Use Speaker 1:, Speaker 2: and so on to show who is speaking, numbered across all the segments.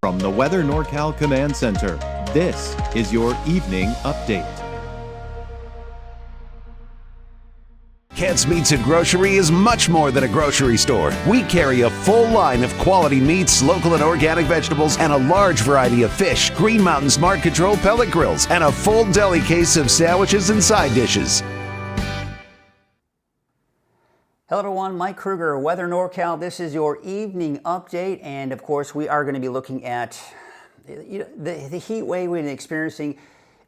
Speaker 1: From the Weather NorCal Command Center, this is your evening update.
Speaker 2: Kent's Meats and Grocery is much more than a grocery store. We carry a full line of quality meats, local and organic vegetables, and a large variety of fish, Green Mountain Smart Control pellet grills, and a full deli case of sandwiches and side dishes.
Speaker 3: Hello everyone, Mike Kruger, Weather NorCal. This is your evening update, and of course we are going to be looking at the heat wave we've been experiencing.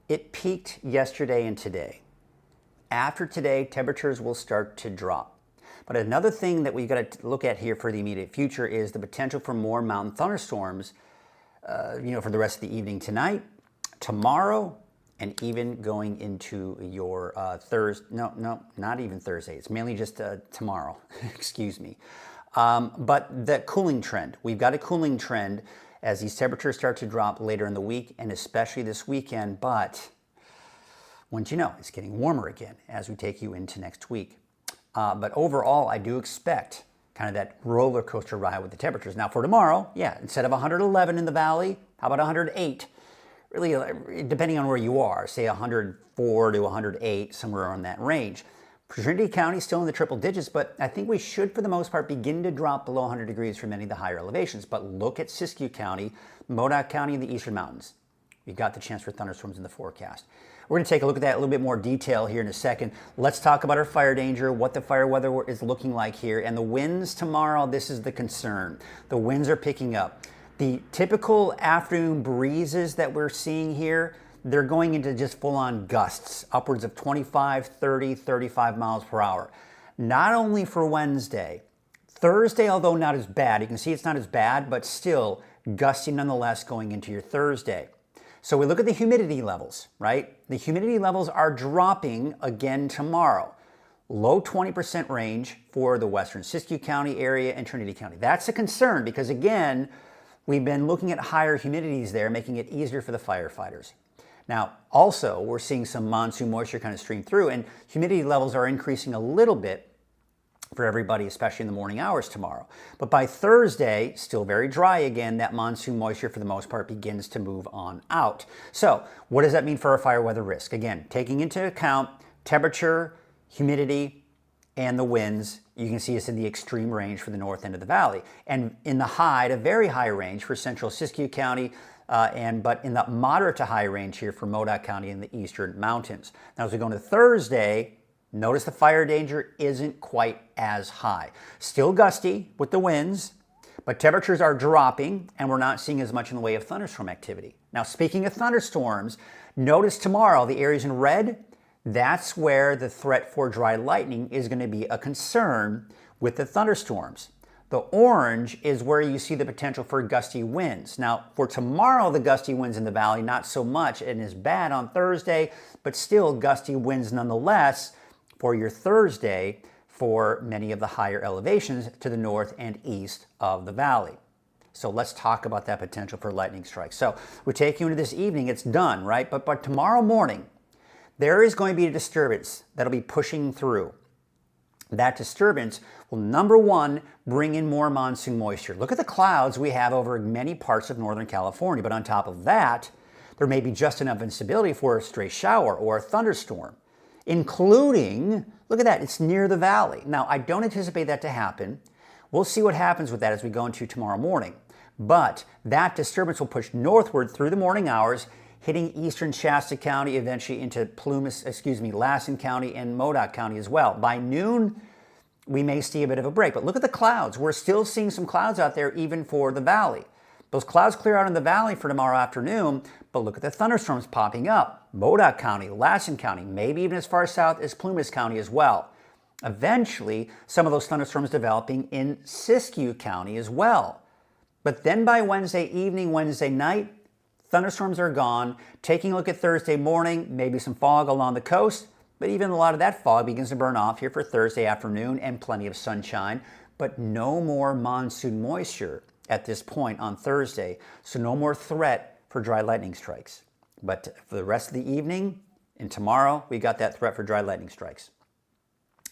Speaker 3: It peaked yesterday and today. After today, temperatures will start to drop. But another thing that we've got to look at here for the immediate future is the potential for more mountain thunderstorms, for the rest of the evening tonight, tomorrow, and even going into your Thursday. No, not even Thursday. It's mainly just tomorrow. Excuse me. But the cooling trend. We've got a cooling trend as these temperatures start to drop later in the week and especially this weekend. But once you know, it's getting warmer again as we take you into next week. But overall, I do expect kind of that roller coaster ride with the temperatures. Now for tomorrow, instead of 111 in the valley, how about 108? Really, depending on where you are, say 104 to 108, somewhere around that range. Trinity County still in the triple digits, but I think we should, for the most part, begin to drop below 100 degrees for many of the higher elevations. But look at Siskiyou County, Modoc County, and the Eastern Mountains. We've got the chance for thunderstorms in the forecast. We're going to take a look at that in a little bit more detail here in a second. Let's talk about our fire danger, what the fire weather is looking like here, and the winds tomorrow. This is the concern. The winds are picking up. The typical afternoon breezes that we're seeing here, they're going into just full-on gusts, upwards of 25, 30, 35 miles per hour. Not only for Wednesday, Thursday, although not as bad. You can see it's not as bad, but still gusty nonetheless going into your Thursday. So we look at the humidity levels, right? The humidity levels are dropping again tomorrow. Low 20% range for the western Siskiyou County area and Trinity County. That's a concern because, again, we've been looking at higher humidities there, making it easier for the firefighters. Now, also, we're seeing some monsoon moisture kind of stream through, and humidity levels are increasing a little bit for everybody, especially in the morning hours tomorrow. But by Thursday, still very dry again, that monsoon moisture for the most part begins to move on out. So what does that mean for our fire weather risk? Again, taking into account temperature, humidity, and the winds, you can see us in the extreme range for the north end of the valley. And in the high to very high range for central Siskiyou County, but in the moderate to high range here for Modoc County in the eastern mountains. Now as we go into Thursday, notice the fire danger isn't quite as high. Still gusty with the winds, but temperatures are dropping and we're not seeing as much in the way of thunderstorm activity. Now speaking of thunderstorms, notice tomorrow the areas in red, that's where the threat for dry lightning is going to be a concern with the thunderstorms. The orange is where you see the potential for gusty winds. Now, for tomorrow, the gusty winds in the valley, not so much and is bad on Thursday, but still gusty winds nonetheless for your Thursday for many of the higher elevations to the north and east of the valley. So let's talk about that potential for lightning strikes. So we take you into this evening, it's done, right? But tomorrow morning, there is going to be a disturbance that'll be pushing through. That disturbance will, number one, bring in more monsoon moisture. Look at the clouds we have over many parts of Northern California, but on top of that, there may be just enough instability for a stray shower or a thunderstorm, including, look at that, it's near the valley. Now, I don't anticipate that to happen. We'll see what happens with that as we go into tomorrow morning. But that disturbance will push northward through the morning hours, hitting eastern Shasta County, eventually into Lassen County and Modoc County as well. By noon, we may see a bit of a break. But look at the clouds. We're still seeing some clouds out there even for the valley. Those clouds clear out in the valley for tomorrow afternoon, but look at the thunderstorms popping up. Modoc County, Lassen County, maybe even as far south as Plumas County as well. Eventually, some of those thunderstorms developing in Siskiyou County as well. But then by Wednesday evening, Wednesday night, thunderstorms are gone. Taking a look at Thursday morning, maybe some fog along the coast, but even a lot of that fog begins to burn off here for Thursday afternoon and plenty of sunshine, but no more monsoon moisture at this point on Thursday, so no more threat for dry lightning strikes. But for the rest of the evening and tomorrow, we got that threat for dry lightning strikes.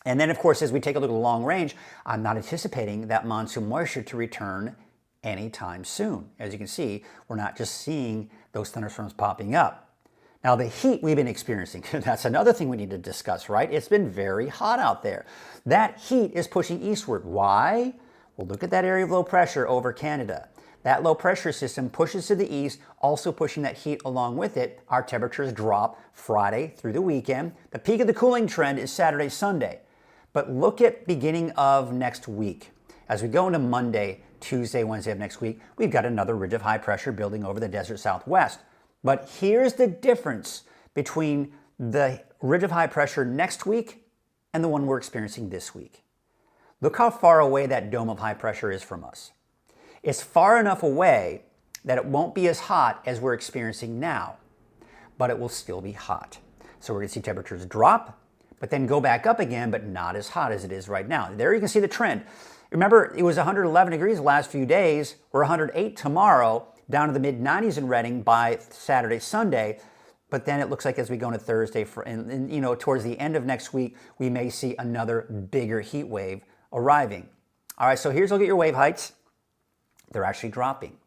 Speaker 3: And then, of course, as we take a look at the long range, I'm not anticipating that monsoon moisture to return anytime soon. As you can see, we're not just seeing those thunderstorms popping up. Now, the heat we've been experiencing, that's another thing we need to discuss, right? It's been very hot out there. That heat is pushing eastward. Why? Well, look at that area of low pressure over Canada. That low pressure system pushes to the east, also pushing that heat along with it. Our temperatures drop Friday through the weekend. The peak of the cooling trend is Saturday, Sunday. But look at beginning of next week. As we go into Monday, Tuesday, Wednesday of next week, we've got another ridge of high pressure building over the desert southwest. But here's the difference between the ridge of high pressure next week and the one we're experiencing this week. Look how far away that dome of high pressure is from us. It's far enough away that it won't be as hot as we're experiencing now, but it will still be hot. So we're going to see temperatures drop, but then go back up again, but not as hot as it is right now. There you can see the trend. Remember, it was 111 degrees the last few days. We're 108 tomorrow, down to the mid-90s in Redding by Saturday, Sunday. But then it looks like as we go into Thursday, and towards the end of next week, we may see another bigger heat wave arriving. All right, so here's a look at your wave heights. They're actually dropping.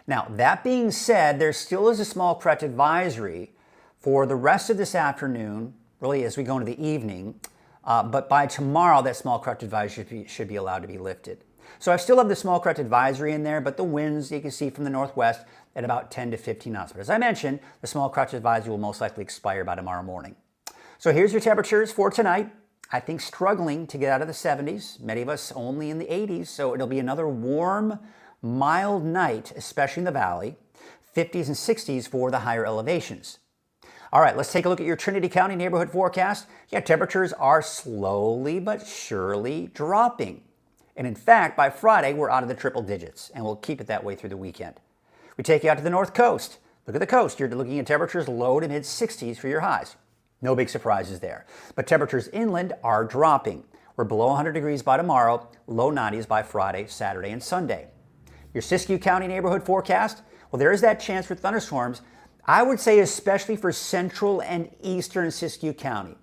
Speaker 3: Now, that being said, there still is a small correct advisory for the rest of this afternoon, really as we go into the evening. But by tomorrow, that small correct advisory should be allowed to be lifted. So I still have the small correct advisory in there, but the winds you can see from the northwest at about 10 to 15 knots. But as I mentioned, the small correct advisory will most likely expire by tomorrow morning. So here's your temperatures for tonight. I think struggling to get out of the 70s. Many of us only in the 80s, so it'll be another warm, mild night, especially in the valley. 50s and 60s for the higher elevations. All right, let's take a look at your Trinity County neighborhood forecast. Yeah, temperatures are slowly but surely dropping. And in fact, by Friday, we're out of the triple digits, and we'll keep it that way through the weekend. We take you out to the north coast. Look at the coast. You're looking at temperatures low to mid 60s for your highs. No big surprises there. But temperatures inland are dropping. We're below 100 degrees by tomorrow, low 90s by Friday, Saturday, and Sunday. Your Siskiyou County neighborhood forecast, well, there is that chance for thunderstorms. I would say especially for central and eastern Siskiyou County.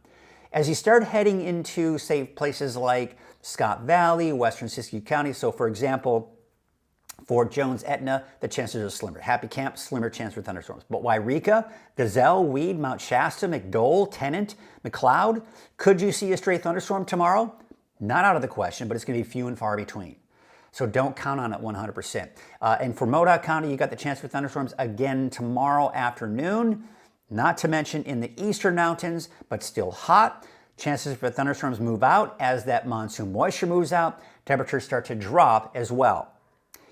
Speaker 3: As you start heading into, say, places like Scott Valley, western Siskiyou County, so for example, Fort Jones, Etna, the chances are slimmer. Happy Camp, slimmer chance for thunderstorms. But Wairika, Gazelle, Weed, Mount Shasta, McDowell, Tennant, McLeod, could you see a stray thunderstorm tomorrow? Not out of the question, but it's going to be few and far between. So don't count on it 100%. And for Modoc County, you got the chance for thunderstorms again tomorrow afternoon. Not to mention in the eastern mountains, but still hot. Chances for thunderstorms move out as that monsoon moisture moves out. Temperatures start to drop as well.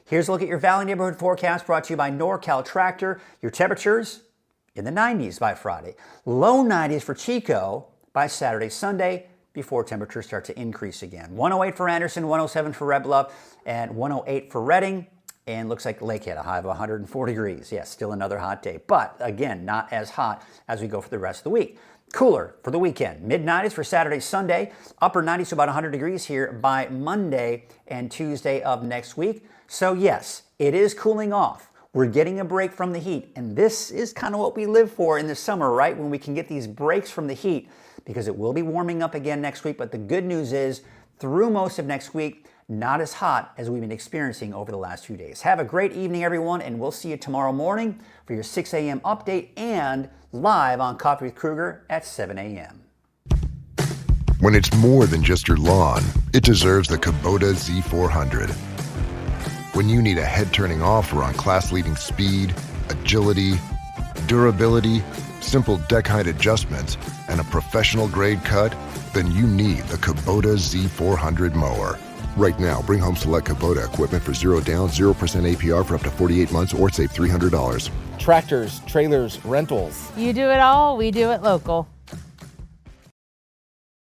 Speaker 3: Here's a look at your Valley neighborhood forecast brought to you by NorCal Tractor. Your temperatures in the 90s by Friday. Low 90s for Chico by Saturday, Sunday, before temperatures start to increase again. 108 for Anderson, 107 for Red Bluff, and 108 for Redding. And looks like Lakehead, a high of 104 degrees. Yes, still another hot day. But again, not as hot as we go for the rest of the week. Cooler for the weekend. Mid-90s for Saturday, Sunday. Upper 90s to about 100 degrees here by Monday and Tuesday of next week. So yes, it is cooling off. We're getting a break from the heat. And this is kind of what we live for in the summer, right? When we can get these breaks from the heat, because it will be warming up again next week. But the good news is, through most of next week, not as hot as we've been experiencing over the last few days. Have a great evening, everyone, and we'll see you tomorrow morning for your 6 a.m. update and live on Coffee with Kruger at 7 a.m.
Speaker 4: When it's more than just your lawn, it deserves the Kubota Z400. When you need a head-turning offer on class-leading speed, agility, durability, simple deck height adjustments, and a professional-grade cut, then you need the Kubota Z400 mower. Right now, bring home select Kubota equipment for 0 down, 0% APR for up to 48 months or save $300.
Speaker 5: Tractors, trailers, rentals.
Speaker 6: You do it all, we do it local.